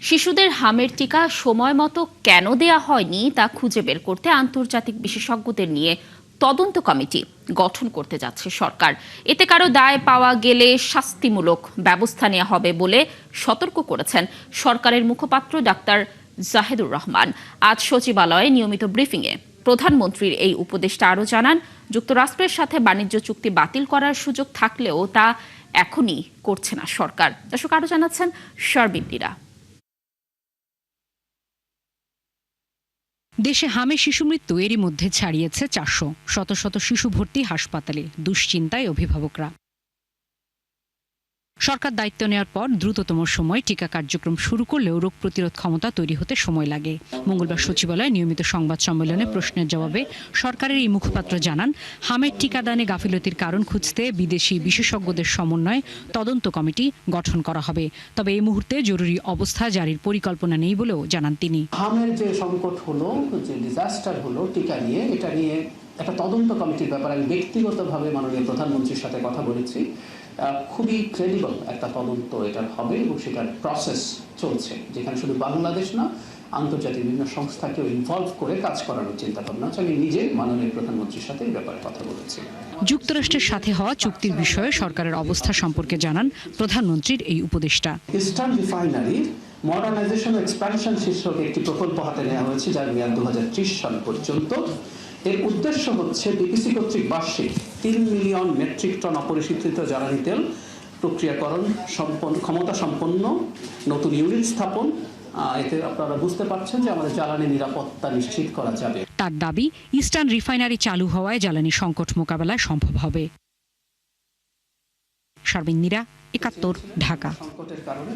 শিশুদের হামের টিকা সময় মতো কেন দেয়া হয়নি তা খুঁজে বের করতে আন্তর্জাতিক বিশেষজ্ঞদের নিয়ে তদন্ত কমিটি গঠন করতে যাচ্ছে সরকার। এতে কারো দায় পাওয়া গেলে শাস্তিমূলক ব্যবস্থা নেওয়া হবে বলে সতর্ক করেছেন সরকারের মুখপাত্র ডাক্তার জাহেদুর রহমান। আজ সচিবালয়ে নিয়মিত ব্রিফিংয়ে প্রধানমন্ত্রীর এই উপদেষ্টা আরও জানান, যুক্তরাষ্ট্রের সাথে বাণিজ্য চুক্তি বাতিল করার সুযোগ থাকলেও তা এখনই করছে না সরকার। দর্শক, আরও জানাচ্ছেন শারবিন্দিরা। দেশে হামে শিশু মৃত্যু এরই মধ্যে ছাড়িয়েছে 400। শত শত শিশু ভর্তি হাসপাতালে, দুশ্চিন্তায় অভিভাবকরা। সরকার দায়িত্ব নেওয়ার পর দ্রুততম সময় টিকা কার্যক্রম শুরু করলেও রোগ প্রতিরোধ ক্ষমতা তৈরি হতে সময় লাগে। মঙ্গলবার সচিবালয়ে নিয়মিত সংবাদ সম্মেলনে প্রশ্নের জবাবে সরকারের এই মুখপাত্র জানান, হামের টিকাদানে গাফিলতির কারণ খুঁজতে বিদেশি বিশেষজ্ঞদের সমন্বয়ে তদন্ত কমিটি গঠন করা হবে। তবে এই মুহূর্তে জরুরি অবস্থা জারির পরিকল্পনা নেই বলেও জানান তিনি। হামের যে সংকট হলো, যে ডিজাস্টার হলো টিকা নিয়ে, এটা নিয়ে একটা তদন্ত কমিটির ব্যাপারে আমি ব্যক্তিগতভাবে মাননীয় প্রধানমন্ত্রীর সাথে কথা বলেছি। খুবই ক্রেডিবল একটা তদন্ত এটার হবে এবং সেটার প্রসেস চলছে, যেখানে শুধু বাংলাদেশ না, আন্তর্জাতিক বিভিন্ন সংস্থাকেও ইনভলভ করে কাজ করানোর চিন্তা ভাবনা আছে। আমি নিজে মাননীয় প্রধানমন্ত্রীর সাথে এই ব্যাপারে কথা বলেছি। যুক্তরাষ্ট্রের সাথে হওয়া চুক্তির বিষয়ে সরকারের অবস্থা সম্পর্কে জানান প্রধানমন্ত্রীর এই উপদেষ্টা। ইস্টার্ন রিফাইনারির মডার্নাইজেশন ও এক্সপ্যানশন শীর্ষক একটি প্রকল্প হাতে নেওয়া হয়েছে, যার মেয়াদ 2030 সাল পর্যন্ত। এর উদ্দেশ্য হচ্ছে বিপিসি কর্তৃক বার্ষিক 3 মিলিয়ন মেট্রিক টন অপরিশোধিত জ্বালানি তেল প্রক্রিয়াকরণ ক্ষমতা সম্পন্ন নতুন ইউনিট স্থাপন। এতে আপনারা বুঝতে পারছেন যে আমাদের জ্বালানি নিরাপত্তা নিশ্চিত করা যাবে। তার দাবি, ইস্টার্ন রিফাইনারি চালু হওয়ায় জ্বালানি সংকট মোকাবেলায় সম্ভব হবে। শারবিন্দিরা, 71, ঢাকা। সংকটের কারণে